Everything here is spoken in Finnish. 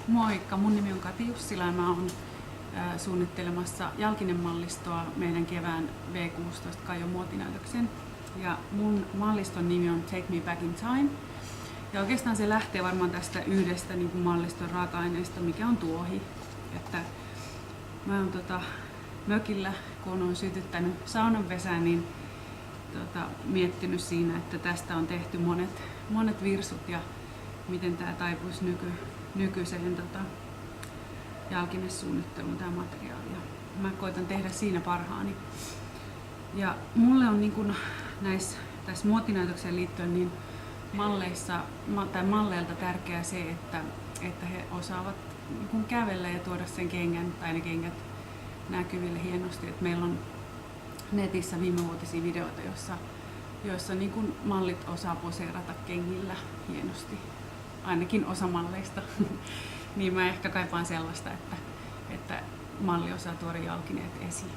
Moikka, mun nimi on Kati Jussila ja mä oon suunnittelemassa jalkinemallistoa meidän kevään V16 Kaijon muotinäytöksen. Ja mun malliston nimi on Take Me Back in Time. Ja oikeastaan se lähtee varmaan tästä yhdestä niin kuin malliston raaka-aineesta, mikä on tuohi. Että mä oon mökillä, kun on sytyttänyt saunanvesää, niin miettinyt siinä, että tästä on tehty monet virsut ja miten tää taipuisi nykyiseen jalkinesuunnitteluun tämä materiaali. Ja mä koitan tehdä siinä parhaani. Ja mulle on niin kun tässä muotinäytökseen liittyen niin malleilta tärkeää se, että he osaavat niin kun kävellä ja tuoda sen kengän tai ne kengät näkyville hienosti. Et meillä on netissä viimevuotisia videoita, joissa niin kun mallit osaa poseerata kengillä hienosti. Ainakin osa malleista. Niin mä ehkä kaipaan sellaista, että malli osaa tuoda jalkineet esiin.